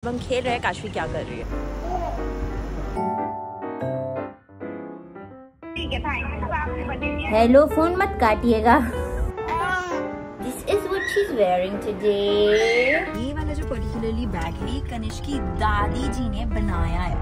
हम खेल रहे हैं, काशवी क्या कर रही है? हेलो, फोन मत काटिएगा। This is what she's wearing today. ये वाला जो पर्टिकुलरली बैग है ये कनिष्क की दादी जी ने बनाया है।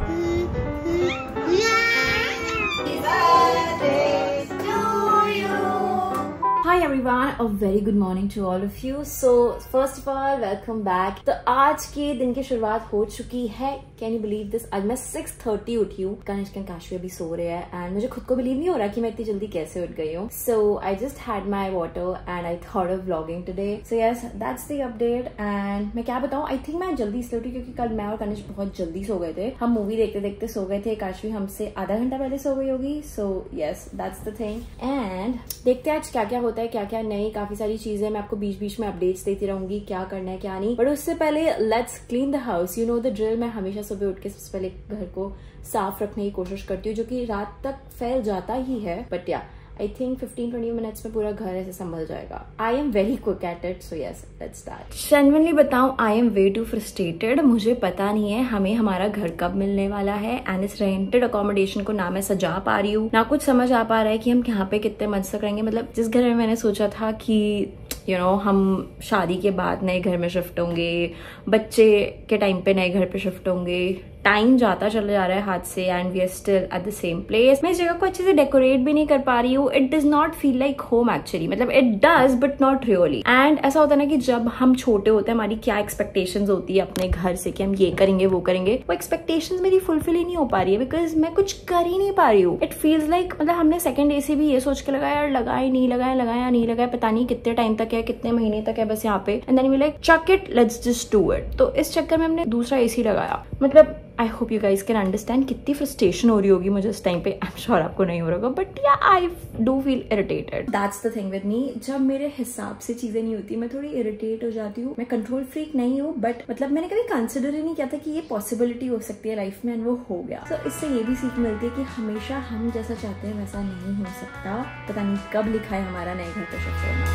Hi everyone, a very good morning to all of you. So first of all, welcome back. तो आज के दिन की शुरुआत हो चुकी है। Can you believe this? आज मैं 6:30 उठी हूँ। कनिष्क एंड काशवी अभी सो रहे हैं एंड मुझे खुद को बिलीव नहीं हो रहा कि मैं इतनी जल्दी कैसे उठ गई हूँ। So I just had my water and I thought of vlogging today. So yes, that's the update. And मैं क्या बताऊँ? I think मैं जल्दी इसलिए उठी क्योंकि कल मैं और कनिष्क बहुत जल्दी सो गए थे। हम मूवी देखते देखते सो गए थे। काशवी हमसे आधा घंटा पहले सो गई होगी। So yes, that's the thing. And देखते हैं आज क्या क्या होता है, क्या क्या नहीं। काफी सारी चीजें मैं आपको बीच बीच में अपडेट्स देती रहूंगी, क्या करना है क्या नहीं। बट उससे पहले let's clean the house. You know the drill. मैं हमेशा सुबह उठ के सबसे पहले घर को साफ रखने की कोशिश करती हूँ, जो कि रात तक फैल जाता ही है। बट या आई थिंक 15-20 मिनट्स में पूरा घर ऐसे संभल जाएगा। I am very quick at it, so yes let's start. Genuinely बताऊं, I am way too frustrated. मुझे पता नहीं है हमें हमारा घर कब मिलने वाला है एंड इस रेंटेड अकोमोडेशन को ना मैं सजा पा रही हूँ, ना कुछ समझ आ पा रहा है कि हम यहाँ पे कितने मंथ तक रहेंगे। मतलब जिस घर में मैंने सोचा था कि हम शादी के बाद नए घर में शिफ्ट होंगे, बच्चे के टाइम पे नए घर पे शिफ्ट होंगे, टाइम जाता चला जा रहा है हाथ से and we are still at the same place. मैं इस जगह को अच्छे से डेकोरेट भी नहीं कर पा रही हूँ। It does not feel like home actually. मतलब it does but not really. And ऐसा होता है ना कि जब हम छोटे होते हैं हमारी क्या एक्सपेक्टेशंस होती है अपने घर से कि हम ये करेंगे वो करेंगे, वो एक्सपेक्टेशंस मेरी फुलफिल ही नहीं हो पा रही है बिकॉज मैं कुछ कर ही नहीं पा रही हूँ। इट फील्स लाइक मतलब हमने सेकंड AC भी ये सोच के लगाया, लगाया नहीं लगाया, लगाया नहीं लगाया, पता नहीं कितने टाइम तक है, कितने महीने तक है बस यहाँ पे। And then we like chuck it, let's just do it. तो इस चक्कर में हमने दूसरा AC लगाया। मतलब I hope you guys can understand कितनी फ्रस्ट्रेशन हो रही होगी मुझे इस टाइम पे। आई एम श्योर आपको नहीं हो रहा होगा, बट या I do feel irritated. That's the thing with me. जब मेरे हिसाब से चीजें नहीं होती मैं थोड़ी इरिटेट हो जाती हूँ। मैं कंट्रोल फ्रीक नहीं हूँ, बट मतलब मैंने कभी कंसिडर ही नहीं किया था कि ये पॉसिबिलिटी हो सकती है लाइफ में, एंड वो हो गया। तो इससे ये भी सीख मिलती है कि हमेशा हम जैसा चाहते हैं वैसा नहीं हो सकता। पता नहीं कब लिखा है हमारा नए घर पे शिफ्ट होना।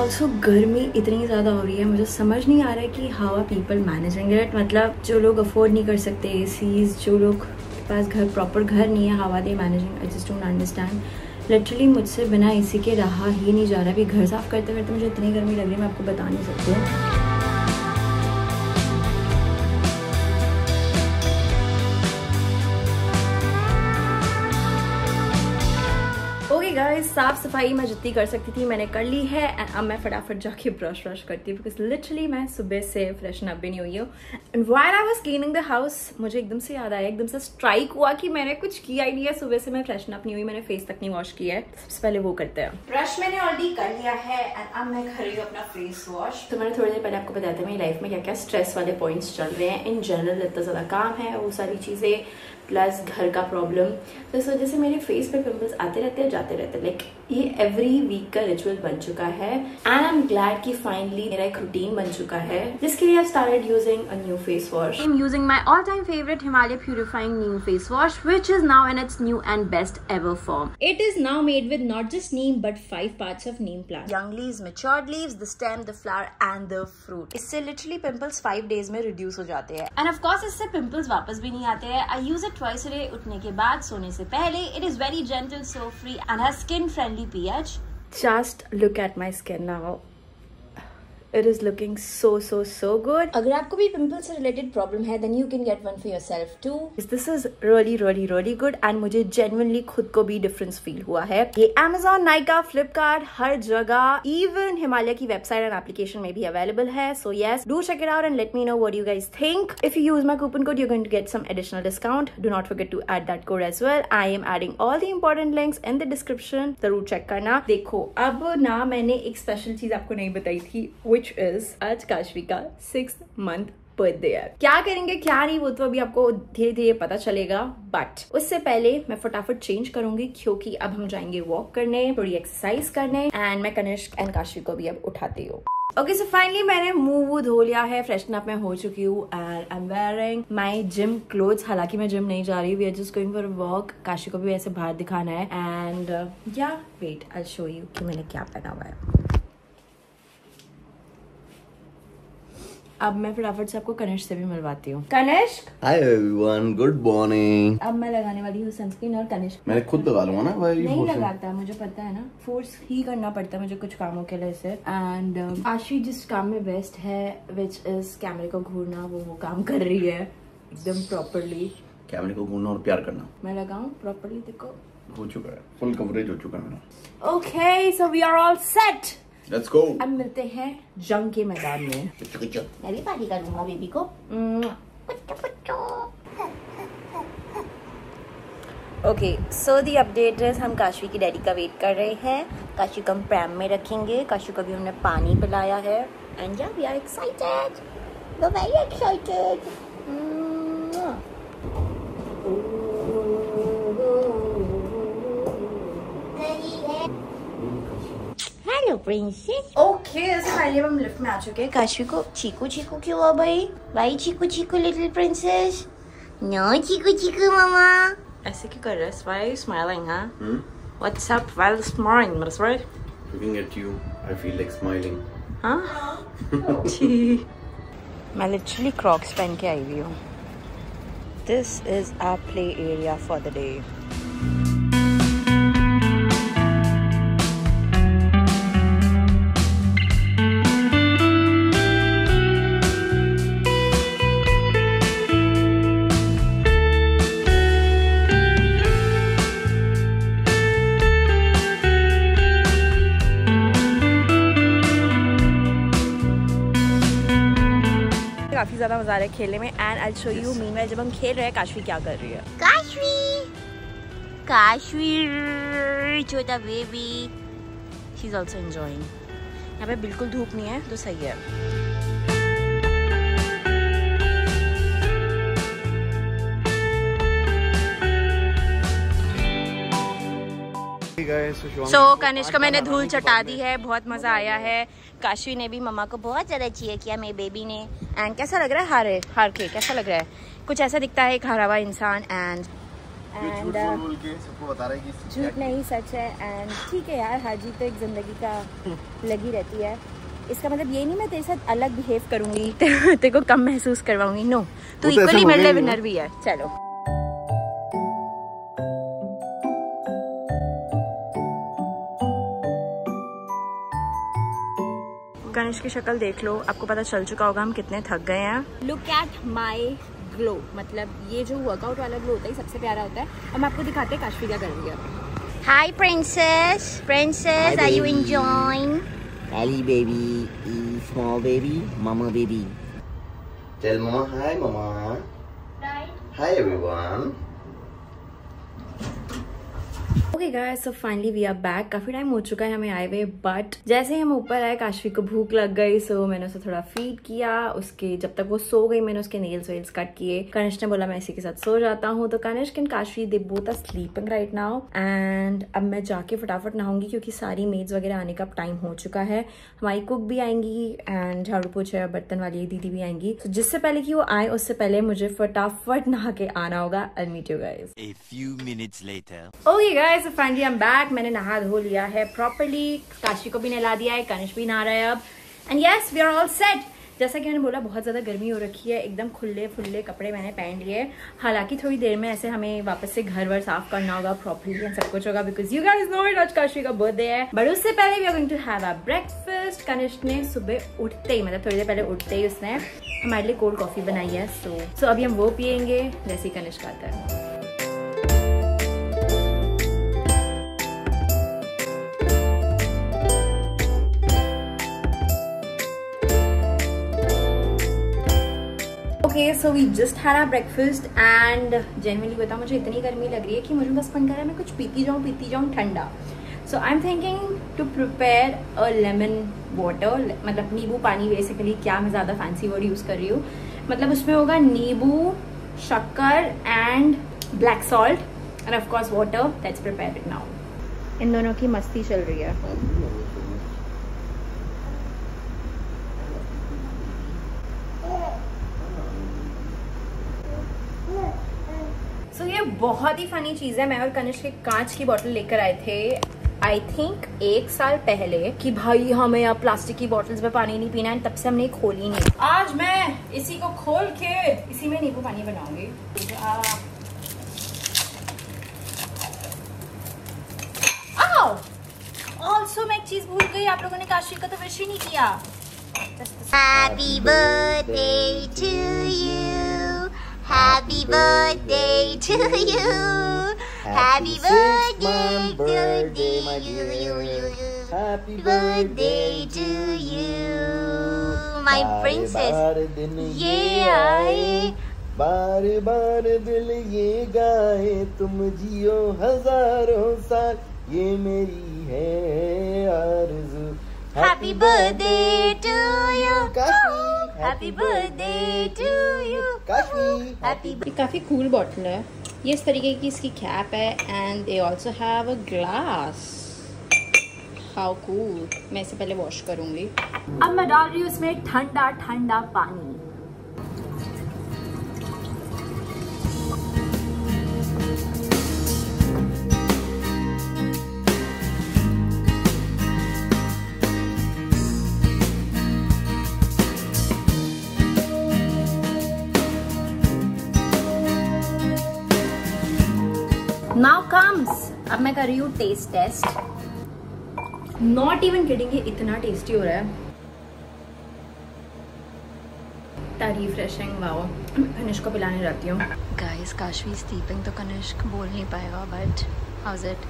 ऑल्सो गर्मी इतनी ज़्यादा हो रही है, मुझे समझ नहीं आ रहा है कि how are people managing it. मतलब जो लोग अफोर्ड नहीं कर सकते ACs, जो लोग के पास घर प्रॉपर घर नहीं है, how are they managing? I just don't understand. Literally मुझसे बिना AC के रहा ही नहीं जा रहा। अभी घर साफ करते करते मुझे इतनी गर्मी लग रही है मैं आपको बता नहीं सकती हूँ। गाइस, साफ सफाई मैं जितनी कर सकती थी मैंने कर ली है एंड अब मैं फटाफट जाके ब्रश व्रश करती हूँ बिकॉज लिटरली मैं सुबह से फ्रेशन अप भी नहीं हुई हूँ। And while I was cleaning the house मुझे एकदम से याद आया, एकदम से स्ट्राइक हुआ कि मैंने कुछ किया ही नहीं है। सुबह से मैं फ्रेशन अप नहीं हुई, मैंने फेस तक नहीं वॉश किया है। सबसे पहले वो करते हैं। ब्रश मैंने ऑलरेडी कर लिया है एंड अब मैं कर रही हूँ अपना फेस वॉश। तो मैंने थोड़ी देर पहले आपको बताया था मेरी लाइफ में क्या क्या स्ट्रेस वाले पॉइंट्स चल रहे हैं। इन जनरल इतना ज्यादा काम है, वो सारी चीजें प्लस घर का प्रॉब्लम, तो इस वजह से मेरे फेस पे पिंपल्स आते रहते हैं जाते रहते हैं। लाइक ये एवरी वीक का रिचुअल बन चुका है एंड आई एम ग्लैड कि फाइनली मेरा एक रूटीन बन चुका है जिसके लिए I started using a new face wash. I am using my all time favourite Himalaya purifying Neem face wash which is now in its new and best ever form. It is now made with not just Neem but 5 parts of Neem plant, young leaves, matured leaves, the stem, the flower and the fruit। इससे literally pimples 5 days में reduce हो जाते हैं and of course इससे pimples वापस भी नहीं आते हैं। I use it twice a day, उठने के बाद, सोने से पहले। It is very gentle, soap free and has skin friendly pH। Just look at my skin now. It is looking so good. अगर आपको भी पिंपल से रिलेटेड प्रॉब्लम है then you can get one for yourself too. This is really good and मुझे genuinely खुद को भी difference feel हुआ है। ये Amazon, Nykaa, Flipkart हर जगह, even हिमालय की वेबसाइट एंड एप्लीकेशन में भी अवेलेबल है। So yes, do check it out and let me know what you guys think. If you use my coupon code, you're going to get some additional discount. Do not forget to add that code as well. I am adding all the important links in the description. जरूर check करना। देखो अब मैंने एक special चीज आपको नहीं बताई थी which is आज काशवी का 6th month बर्थडे है। क्या करेंगे क्या नहीं वो तो अभी आपको धीरे धीरे पता चलेगा, बट उससे पहले मैं फटाफट चेंज करूंगी क्योंकि अब हम जाएंगे वॉक करने, थोड़ी एक्सरसाइज करने, एंड मैं कनिष्क एंड काशी को भी अब उठाती हूँ। ओके सो फाइनली मैंने मुंह धो लिया है, फ्रेशन अप में हो चुकी हूँ and I am wearing my gym clothes. हालांकि मैं जिम नहीं जा रही, we are just going for a walk. Kashi को भी ऐसे बाहर दिखाना है and yeah wait I will show you कि मैंने क्या पहना हुआ है। अब मैं फटाफट से आपको कनिष्क से भी मिलवाती हूँ। Kanishk, hi everyone, good morning. अब मैं लगाने वाली हूँ सनस्क्रीन और कनिष्क मैंने खुद लगा लूंगा ना भाई। नहीं लगाता, मुझे पता है ना, फोर्स ही करना पड़ता है मुझे कुछ कामों के लिए से। एंड आशी जिस काम में बेस्ट है विच इज कैमरे को घूरना, वो काम कर रही है एकदम प्रॉपरली। कैमरे को घूरना और प्यार करना मैं लगाऊं प्रॉपरली, देखो हो चुका है, फुल कवरेज हो चुका है मेरा। Okay so we are all set, let's go. अब मिलते हैं जंग के मैदान में। मैं भी पार्टी करूंगा बेबी को। Okay so the update is हम काशी की डैडी का वेट कर रहे हैं। काशी को हम प्रैम में रखेंगे। काशी को भी हमने पानी पिलाया है and yeah we are excited, we are very excited. Hello princess. Okay finally हम लिफ्ट में आ चुके हैं। काशी को चीकू चीकू क्यों हुआ भाई? भाई चीकू चीकू लिटिल प्रिंसेस। नो चीकू चीकू मामा। ऐसे क्यों कर रहे हैं? Why are you smiling, huh? What's up while smiling, that's right? Looking at you, I feel like smiling. Huh? मैं literally Crocs पहन के आई हुई हूँ। This is our play area for the day. काफी ज्यादा मजा आ रहा है खेलने में and I show you meanwhile जब हम खेल रहे हैं काशवी क्या कर रही है। काश्मीर छोटा baby, she is also enjoying. यहाँ पे बिल्कुल धूप नहीं है तो सही है। सो कनिष्क को मैंने धूल चटा दी है, बहुत मजा आया है। काशवी ने भी मम्मा को बहुत ज्यादा चीयर किया मेरे बेबी ने। एंड कैसा लग रहा है हार के कैसा लग रहा है? कुछ ऐसा दिखता है एक हारा हुआ इंसान। एंड सबको बता रहा है कि झूठ नहीं सच है। एंड ठीक है यार, हार जीत तो एक जिंदगी का लगी रहती है। इसका मतलब ये नहीं मैं तेरे साथ अलग बिहेव करूंगी, तेरे को कम महसूस करवाऊंगी। नो, तू इक्वली मेरे लिए विनर भी है। चलो गणेश की शक्ल देख लो, आपको पता चल चुका होगा हम कितने थक गए हैं। लुक एट माई ग्लो, मतलब ये जो वर्कआउट वाला ग्लो होता है सबसे प्यारा होता है। अब मैं आपको दिखाते हैं काशवी क्या कर रही है। Hi princess, princess are you enjoying? Ellie baby, small baby, mama baby. Tell mama hi, mama. Hi everyone. Okay guys, so finally we are back. काफी टाइम हो चुका है हमें आए हुए, बट जैसे ही हम ऊपर आए काशवी को भूख लग गई। सो मैंने उसे थोड़ा फीड किया। उसके जब तक वो सो गई मैंने उसके नेल्स वेल्स कट किए। कनिष्क ने बोला मैं इसी के साथ सो जाता हूँ, तो Kanishk and Kashvi they both are sleeping right now. And अब मैं जाके फटाफट नहाऊंगी क्योंकि सारी मेड्स वगैरह आने का टाइम हो चुका है। हमारी कुक भी आएंगी एंड झाड़ू पोछा बर्तन वाली दीदी भी आएंगी। तो जिससे पहले कि वो आए उससे पहले मुझे फटाफट नहा के आना होगा। I'll meet you guys. A few minutes later. Okay guys, so finally I'm back. मैंने नहा धो लिया है प्रॉपरली। काशी को भी नहला दिया है, कनिष्क भी नहा रहा है अब। And yes we are all set. जैसा कि मैंने बोला बहुत ज्यादा गर्मी हो रखी है, एकदम खुले फुल्ले कपड़े मैंने पहन लिए। हालांकि थोड़ी देर में ऐसे हमें वापस से घर वर साफ करना होगा प्रॉपरली एंड सब कुछ होगा because you guys know it, आज काशी का बर्थडे है। बट उससे पहले we are going to have a breakfast. Kanishk ने सुबह उठते ही, मतलब थोड़ी देर पहले उठते ही उसने हमारे लिए कोल्ड कॉफी बनाई है। सो अभी हम वो पियेंगे जैसे ही कनिष्क आता है। Okay, so we just had our breakfast and genuinely बता मुझे इतनी गर्मी लग रही है कि मुझे बस मन कर रहा है मैं कुछ पीती जाऊँ ठंडा। So I'm thinking to prepare a lemon water, मतलब नींबू पानी बेसिकली, क्या मैं ज़्यादा फैंसी वर्ड यूज़ कर रही हूँ। मतलब उसमें होगा नींबू, शक्कर and black salt and of course water. Let's prepare it now. इन दोनों की मस्ती चल रही है। So, ये बहुत ही फनी चीज है। मैं और कनिष्क एक कांच की बोतल लेकर आए थे आई थिंक 1 साल पहले कि भाई हमें अब प्लास्टिक की बोतल्स में पानी नहीं पीना है, तब से हमने खोली नहीं। आज मैं इसी को खोल के इसी में नींबू पानी बनाऊंगी। ऑल्सो मैं एक चीज भूल गई, आप लोगों ने काशी का तो विश ही नहीं किया। Happy birthday to you. Happy birthday to you. Happy birthday my to dear. you. Happy Birthday to you. My princess. बार दिन ये आए. बार बार दिल ये गाए, तुम जियो हजारों साल, ये मेरी है आरज़ू। Happy birthday to you. Kashi. Happy birthday to you. Kashi. Happy ये काफी कूल बॉटल है। ये इस तरीके की इसकी कैप है and they also have a glass. How cool. मैं इसे पहले वॉश करूंगी। अब मैं डाल रही हूँ इसमें ठंडा ठंडा पानी। Now comes, अब मैं कर रही हूँ taste taste. Not even kidding, ये इतना टेस्टी हो रहा है। रिफ्रेशिंग। वाओ। कनिष्क को पिलाने जाती हूँ। गाइस काशवी स्लीपिंग, तो कनिष्क बोल नहीं पाएगा, but how is it?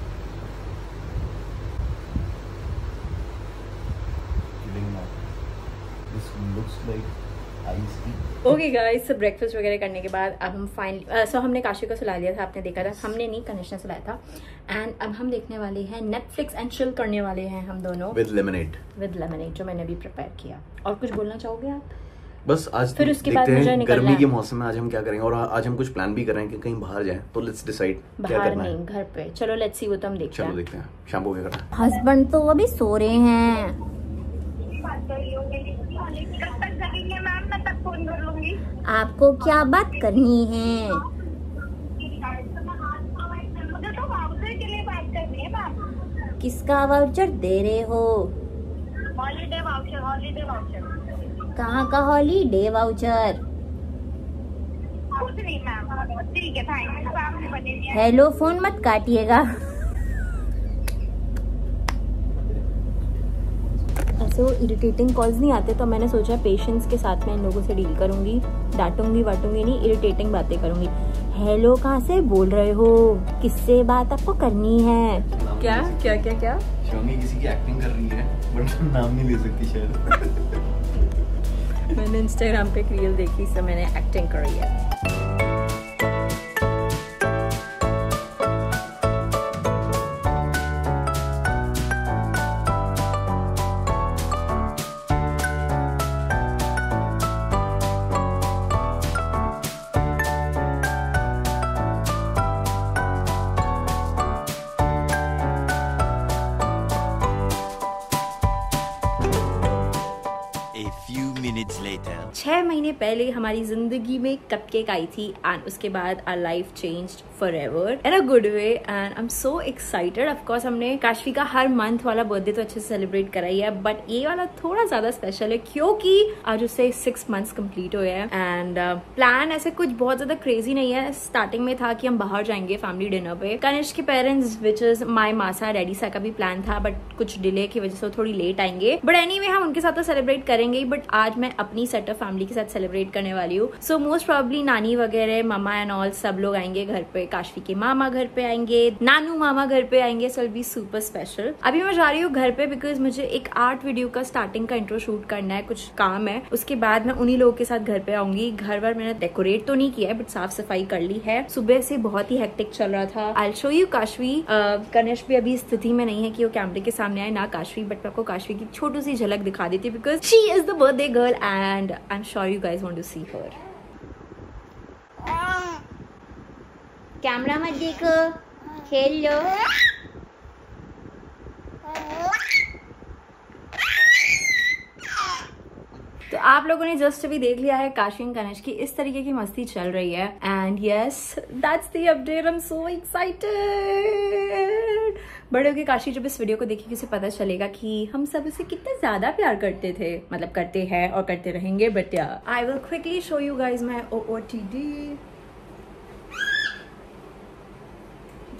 This looks like iced tea. Okay guys, breakfast वगैरह करने के बाद अब हम फाइनली हमने काशी को सुला लिया था, आपने देखा था। हमने नहीं, कनिष्क ने सुलाया था। एंड अब हम देखने वाले हैं नेटफ्लिक्स एंड चिल करने वाले हैं हम दोनों With lemonade. विद लेमनेड, जो मैंने अभी प्रिपेयर किया। और कुछ बोलना चाहोगे आप? बस आज फिर उसके देखते बाद मुझे हैं निकलना गर्मी है। के मौसम में आज हम क्या करेंगे, और आज हम कुछ प्लान भी कर रहे हैं कि कहीं बाहर जाएं, तो लेट्स डिसाइड क्या बाहर करना नहीं, है। घर पे। चलो लेट्स सी, वो तो हम देखते चलो हैं। देखते हैं शाम को क्या करना है। हस्बैंड तो अभी सो रहे हैं। कब तक जगेंगे मैम? मैं तब फोन कर लूंगी। आपको क्या बात करनी है? मुझे तो वाउचर के लिए बात करनी है मैम। किसका वाउचर दे रहे हो? Holiday voucher, holiday voucher. कहाँ का हॉलीडे वाउचर? कुछ नहीं मैम, ठीक है, थैंक यू। आपने बने दिया। हेलो, फोन मत काटिएगा। ऐसे वो इरिटेटिंग कॉल्स नहीं आते, तो मैंने सोचा पेशेंस के साथ में इन लोगों से डील करूंगी। डांटूंगी वाटूंगी नहीं, इरिटेटिंग बातें करूंगी। हेलो, कहाँ से बोल रहे हो? किससे बात आपको करनी है? क्या क्या क्या क्या? शिवांगी किसी की एक्टिंग कर रही है, बट नाम नहीं ले सकती शायद। मैंने इंस्टाग्राम पे एक रील देखी, इससे मैंने एक्टिंग करी है। A few minutes later. 6 महीने पहले हमारी जिंदगी में कपकेक आई थी एंड उसके बाद our life changed forever in a good way and I am so excited. Of course हमने काशवी का हर मंथ वाला बर्थडे तो अच्छे से सेलिब्रेट करा ही है, बट ये वाला थोड़ा ज्यादा स्पेशल है क्योंकि आज उसे 6 मंथ्स कंप्लीट हुए हैं। एंड प्लान ऐसे कुछ बहुत ज्यादा क्रेजी नहीं है। स्टार्टिंग में था कि हम बाहर जाएंगे फैमिली डिनर पे। कनिष्क के पेरेंट्स विच इज माई मासा डैडी सा का भी प्लान था, बट कुछ डिले की वजह से वो थोड़ी लेट आएंगे। बट एनीवे हम उनके साथ तो सेलिब्रेट करेंगे, बट आज मैं अपनी सेट ऑफ फैमिली के साथ सेलिब्रेट करने वाली हूँ। सो मोस्ट प्रॉब्ली नानी वगैरह, मामा एंड ऑल सब लोग आएंगे घर पे। काशवी के मामा घर पे आएंगे, नानू मामा घर पे आएंगे। So will be super special. अभी मैं जा रही हूँ घर पे बिकॉज मुझे एक आर्ट वीडियो का स्टार्टिंग का इंट्रो शूट करना है, कुछ काम है। उसके बाद मैं उन्हीं लोगों के साथ घर पे आऊंगी। घर वर मैंने डेकोरेट तो नहीं किया है, बट साफ सफाई कर ली है। सुबह से बहुत ही हेक्टिक चल रहा था। I show you Kashvi. Kanishk भी अभी स्थिति में नहीं है कि वो कैमरे के सामने आए, ना काशवी, बट मैं आपको काशवी की छोटी सी झलक दिखा देती because she is the birthday girl and I am sure you guys want to see her. Camera मत देखो, खेल लो। तो आप लोगों ने जस्ट अभी देख लिया है काशी एंड कनिष्क की इस तरीके की मस्ती चल रही है। And yes, that's the update. I am so excited. बड़े होके काशी जब इस वीडियो को देखेगी उसे पता चलेगा कि हम सब उसे कितना ज्यादा प्यार करते थे, मतलब करते हैं और करते रहेंगे। But I will quickly show you guys my OOTD।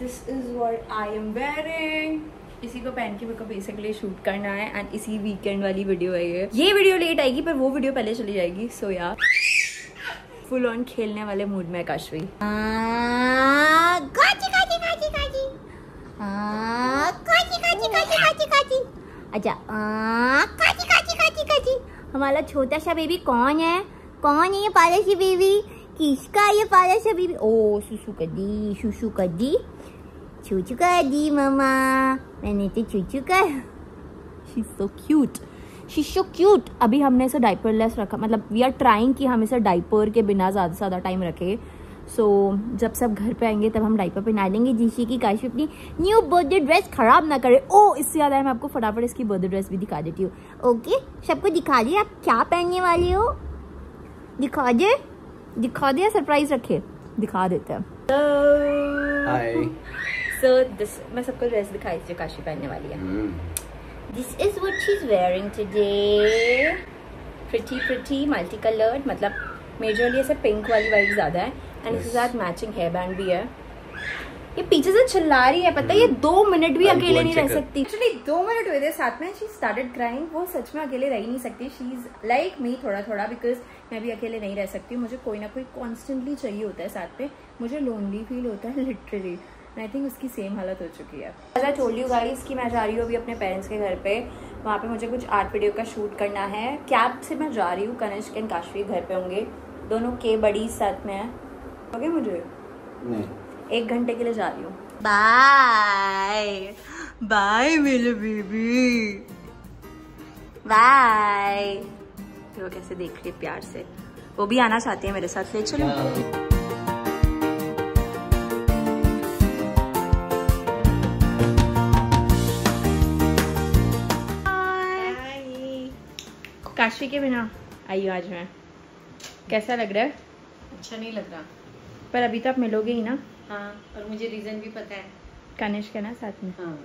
This is what I am wearing. इसी को पहन के मेरे को बेसिकली शूट करना है एंड इसी वीकेंड वाली वीडियो है ये वीडियो लेट आएगी पर वो वीडियो पहले चली जाएगी। सो यार फुल ऑन खेलने वाले मूड में काशवी। अच्छा हमारा छोटा सा बेबी कौन है? कौन है ये पाला सी बेबी? किसका ये पाला सा बेबी? ओ सुसु कर दी, सुसु कर दी, चूचू कर दी मम्मा, मैंने तो चूचू कर। She's so cute. She's so cute. अभी हमने इसे डाइपरलेस रखा, मतलब वी आर ट्राइंग कि हम इसे डाइपर के बिना ज़्यादा से ज़्यादा टाइम रखें। सो जब सब घर पे आएंगे तब हम डाइपर पहना लेंगे जिससे कि काशी अपनी न्यू बर्थडे ड्रेस खराब ना करे। ओ इससे ज़्यादा मैं आपको फटाफट इसकी बर्थडे ड्रेस भी दिखा देती हूँ। ओके सबको दिखा दिए आप क्या पहनने वाले हो? दिखा दे या सरप्राइज रखे? दिखा देते हैं। हाय। सो दिस मैं सबको ड्रेस दिखाई जो काशी पहनने वाली है। This is what she's wearing today. Pretty multi coloured, मतलब मेजरली ऐसे पिंक वाली वाइब ज्यादा है एंड इसके साथ मैचिंग हेयर बैंड भी है। ये पीछे से चिल्ला रही है, पता है ये 2 मिनट भी अकेले नहीं रह सकती। एक्चुअली 2 मिनट हुए थे साथ में, शी स्टार्टेड क्राइंग। वो सच में अकेले रह ही नहीं सकती। शी इज लाइक मी थोड़ा बिकॉज मैं भी अकेले नहीं रह सकती। मुझे कोई ना कोई कॉन्स्टेंटली चाहिए होता है साथ में। मुझे लोनली फील होता है लिटरली। आई थिंक उसकी सेम हालत हो चुकी है। As I told you guys कि मैं जा रही हूँ अभी अपने पेरेंट्स के घर पे। वहाँ पे मुझे कुछ आर्ट वीडियो का शूट करना है। कैब से मैं जा रही हूँ। कनिष्क एंड काशवी घर पे होंगे, दोनों के बड़ी साथ में है। ओके मुझे नहीं 1 घंटे के लिए जा रही हूँ। बाय बाय मेरे बेबी, बाय। वो कैसे देख रही है प्यार से। वो भी आना चाहती है मेरे साथ, ले चलो। काशवी के बिना आई हूँ आज मैं। कैसा लग रहा है? अच्छा नहीं लग रहा, पर अभी तो आप मिलोगे ही ना। हाँ और मुझे रीजन भी पता है। कनिष्क है ना साथ में। हाँ।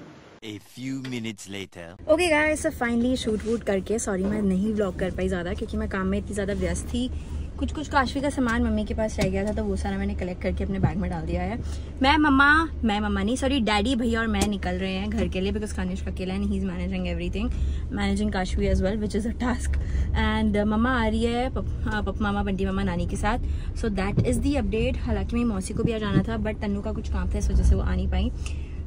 A few minutes later. Okay guys, finally shoot वूट करके, सॉरी मैं नहीं व्लॉग कर पाई ज़्यादा क्योंकि मैं काम में इतनी ज़्यादा व्यस्त थी। कुछ काशवी का सामान मम्मी के पास रह गया था तो वो सारा मैंने कलेक्ट करके अपने बैग में डाल दिया है। मैं मम्मा नहीं सॉरी डैडी भैया और मैं निकल रहे हैं घर के लिए बिकॉज कनिष्क अकेला and he is managing everything, managing Kashvi as well which is a task. And मम्मा आ रही है पप्पा मामा बंटी मामा नानी के साथ। So that is the update. हालांकि मेरी मौसी को भी आ जाना था बट तन्नू का कुछ काम था इस वजह से वो आ नहीं पाई।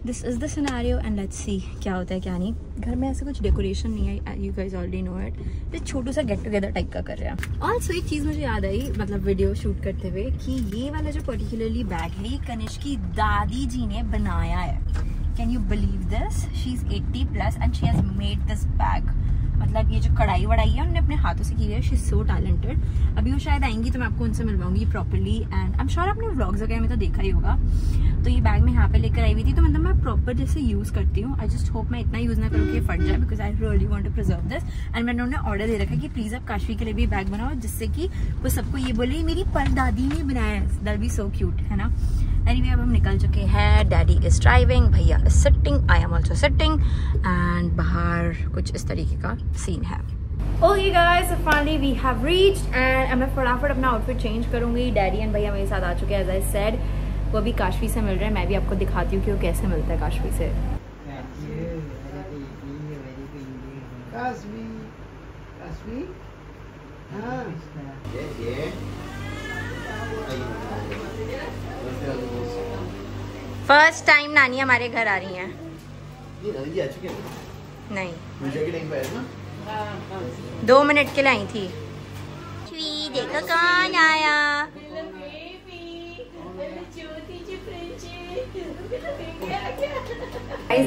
This is the scenario and let's see क्या होता है क्या नहीं। घर में ऐसे कुछ डेकोरेशन नहीं है, you guys already know it. तो छोटू सा गेट टुगेदर टाइप का कर रहे हैं। ऑल्सो एक चीज़ मुझे याद आई मतलब वीडियो शूट करते हुए कि ये वाला जो पर्टिकुलरली बैग है ये कनिष्क की दादी जी ने बनाया है। Can you believe this? She is 80+ and she has made this bag. मतलब ये जो कढ़ाई वढ़ाई है उन्होंने अपने हाथों से की है। She is so talented. अभी वो शायद आएंगी तो मैं आपको उनसे मिलवाऊंगी properly and I am sure आपने व्लॉग्स वगैरह में तो देखा ही होगा। तो ये बैग मैं यहाँ पे लेकर आई हुई थी तो मतलब मैं प्रॉपर जैसे यूज़ करती हूँ। आई जस्ट होप मैं इतना यूज़ ना करूँ कि फट जाए because I really want to preserve this. And मैंने उन्हें ऑर्डर दे रखा कि प्लीज़ आप काशवी के लिए भी बैग बनाओ जिससे कि वो सबको ये बोले मेरी परदादी ने बनाया है। दैट बी सो क्यूट, है ना। एनीवे अब हम निकल चुके हैं। डैडी इज ड्राइविंग, भैया is sitting, I am also sitting and बाहर कुछ इस तरीके का सीन है। Okay guys, finally we have reached and मैं फटाफट अपना आउटफिट चेंज करूंगी। डैडी एंड भैया मेरे साथ आ चुके हैं एज आई सेड। वो भी काशवी से मिल रहे हैं। मैं भी आपको दिखाती हूँ कि वो कैसे मिलता है काशवी से। फर्स्ट टाइम नानी हमारे घर आ रही हैं। नहीं 2 मिनट के लिए आई थी। देखो कौन आया।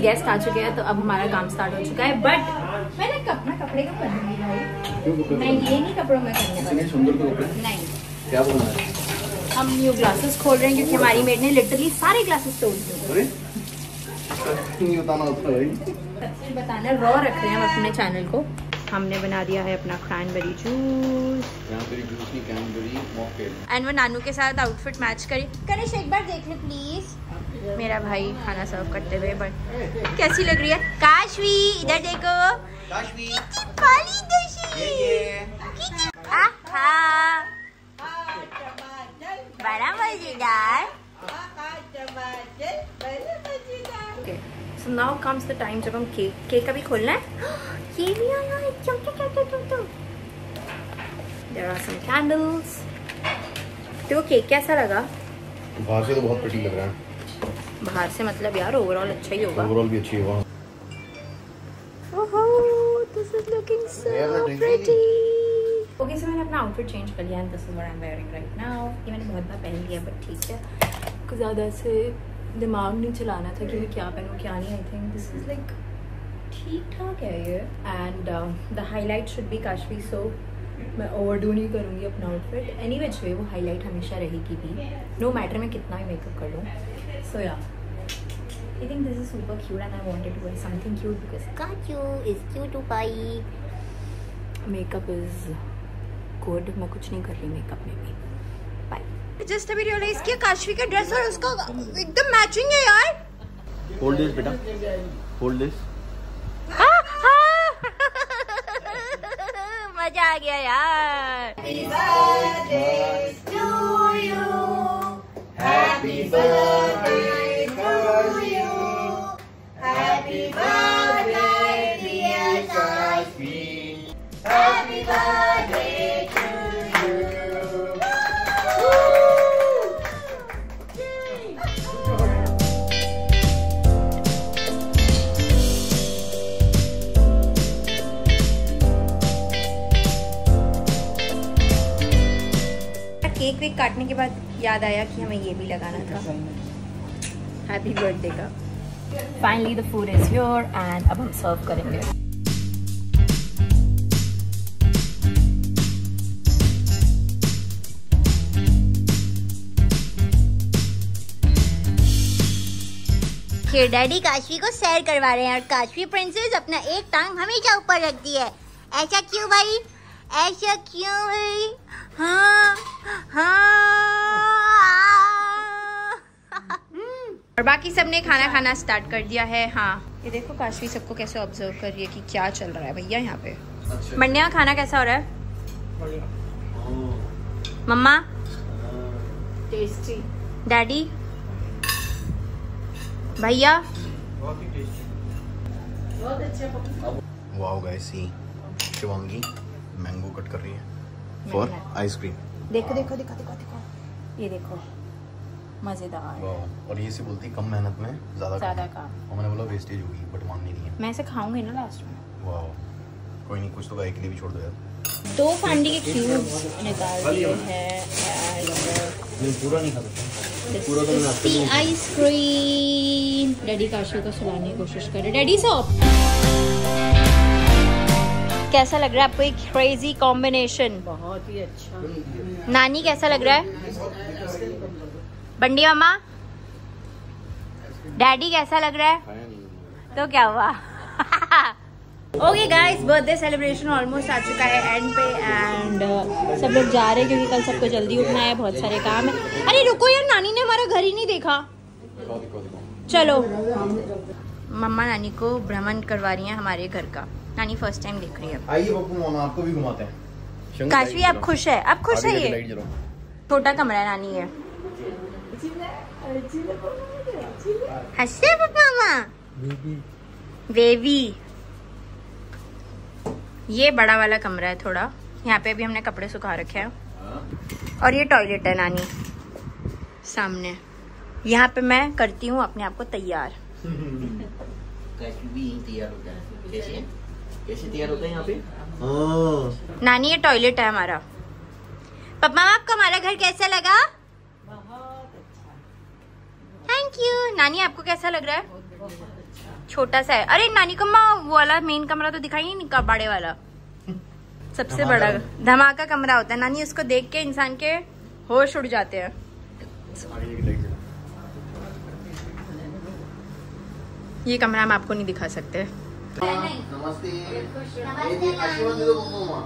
गेस्ट आ चुके हैं तो अब हमारा काम स्टार्ट हो चुका है। बट मैंने अपना कपड़े का पहन लिया भाई। मैं ये नहीं कपड़ों में करने वाली। सुंदर तो कपड़े नहीं क्या बोलना है? हम न्यू ग्लासेस खोल रहे हैं क्योंकि हमारी मेड ने लिटरली सारे ग्लासेस तोड़ दिए। बताना रॉ रख रहे हैं हम अपने चैनल को। हमने बना दिया है अपना क्रैनबेरी जूस एंड वो नानू के साथ आउटफिट मैच करी। करिश एक बार देख ले प्लीज। मेरा भाई खाना सर्व करते हुए बट कैसी लग रही है काशवी? इधर देखो काशवी बड़ा मजेदार। So now comes the time जब हम केक अभी खोलना है। ये भी आया है। There are some candles. तो केक कैसा लगा? बाहर से तो बहुत प्रिटी लग रहा है। बाहर से मतलब यार ओवरऑल अच्छा ही होगा। ओवरऑल भी अच्छी होगा। This is looking so pretty. Okay so मैंने अपना आउटफिट चेंज कर लिया and this is what I am wearing right now. ये मैंने बहुत बार पहन लिया बट ठीक है, कुछ ज़्यादा ऐसे दिमाग नहीं चलाना था कि मैं क्या पहनूँ क्या नहीं। I think this is like ठीक ठाक है ये। And the highlight should be Kashvi, so मैं ओवरडू नहीं करूँगी अपना आउटफिट। एनी विच वे वो हाईलाइट हमेशा रहेगी भी, नो मैटर मैं कितना भी मेकअप कर लूँ। सो या I think this is super cute and I wanted to wear something cute because Kachu is cute to buy. Makeup is good. मैं कुछ नहीं कर रही मेकअप में भी। बाय। जस्ट अभी रियलाइज किया काशवी का ड्रेस और उसका एकदम मैचिंग है यार। होल्ड दिस बेटा, होल्ड दिस। मजा आ गया यार। केक वेक काटने के बाद याद आया कि हमें ये भी लगाना था हैप्पी बर्थडे का। Finally the food is here and अब हम सर्व करेंगे। डैडी काशवी को सैर करवा रहे हैं और काशवी प्रिंसेस अपना एक टांग हमेशा ऊपर रखती है। ऐसा क्यों भाई? ऐसा क्यों भाई? हाँ और बाकी सबने खाना खाना स्टार्ट कर दिया है। हाँ ये देखो काशवी सबको कैसे ऑब्जर्व कर रही है कि क्या चल रहा है भैया यहाँ पे। मंडिया का खाना कैसा हो रहा है मम्मा? टेस्टी। डैडी भैया? बहुत अच्छा। वाओ गाइस, सी शिवांगी मैंगो कट कर रही है फॉर आइसक्रीम। देखो देखो देखो देखो देखो ये देखो मजेदार। वाओ, और ये से बोलती कम मेहनत में ज्यादा काम। और मैंने बोला वेस्टेज होगी बट मान नहीं रही है। मैं इसे खाऊंगी ना लास्ट में। वाओ, कोई नहीं, कुछ तो गाय के लिए भी छोड़ दो यार। 2 फांडी के क्यूब्स निकाल दिए हैं नहीं पूरा नहीं खा सकता, पूरा तो मैं आपको दूंगा। आइसक्रीम डैडी काशवी को सुलाने की कोशिश कर रहे। डैडी सॉप कैसा लग रहा है आपको? एक क्रेजी कॉम्बिनेशन। बहुत ही अच्छा। नानी कैसा लग रहा है? बंडी मामा? डैडी कैसा लग रहा है? तो क्या हुआ? Okay guys, birthday celebration almost आ चुका है एंड पे एंड सब लोग जा रहे हैं क्योंकि कल सबको जल्दी उठना है, बहुत सारे काम है। अरे रुको यार, नानी ने हमारा घर ही नहीं देखा। चलो मम्मा नानी को भ्रमण करवा रही हैं हमारे घर का। नानी फर्स्ट टाइम देख रही है। आइए पप्पू मामा, आपको भी घुमाते हैं। काशवी आप खुश है? आप खुश है? ये छोटा कमरा है नानी है। हंसे मामा बेबी। ये बड़ा वाला कमरा है थोड़ा, यहाँ पे भी हमने कपड़े सुखा रखे हैं और ये टॉयलेट है नानी सामने। यहाँ पे मैं करती हूँ अपने आप को तैयार। तैयार होता है कैसे तैयार होता है यहाँ पे? नानी ये टॉयलेट है हमारा। पापा आपको हमारा घर कैसा लगा? बहुत अच्छा। Thank you. नानी आपको कैसा लग रहा है? छोटा सा है। अरे नानी को माँ वो वाला मेन कमरा तो दिखाई नहीं, कबाड़े वाला सबसे बड़ा धमाका कमरा होता है नानी। उसको देख के इंसान के होश उड़ जाते हैं। ये कमरा हम आपको नहीं दिखा सकते। नमस्ते। आशीर्वाद दे दो मम्मा।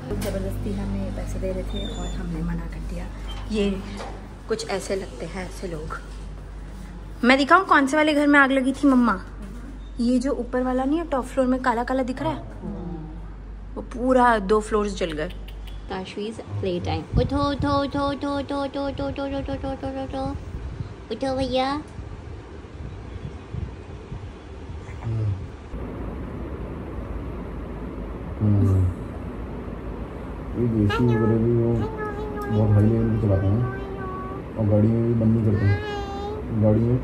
ओके जबरदस्ती हमें पैसे दे रहे थे और हमने मना कर दिया। ये कुछ ऐसे लगते हैं ऐसे लोग। मैं दिखाऊं कौन से वाले घर में आग लगी थी मम्मा? ये जो ऊपर वाला नहीं है, टॉप फ्लोर में काला काला दिख रहा है, वो पूरा 2 फ्लोर्स जल गए। काशवीज प्ले टाइम। उठो उठो उठो उठो उठो उठो उठो उठो उठो उठो उठो उठो उठो भैया। ये देसी वगैरह भी वो बहुत हाई लेवल पे चलाते हैं और गाड़ी में भी बंद नहीं करते हैं। गाड़ी में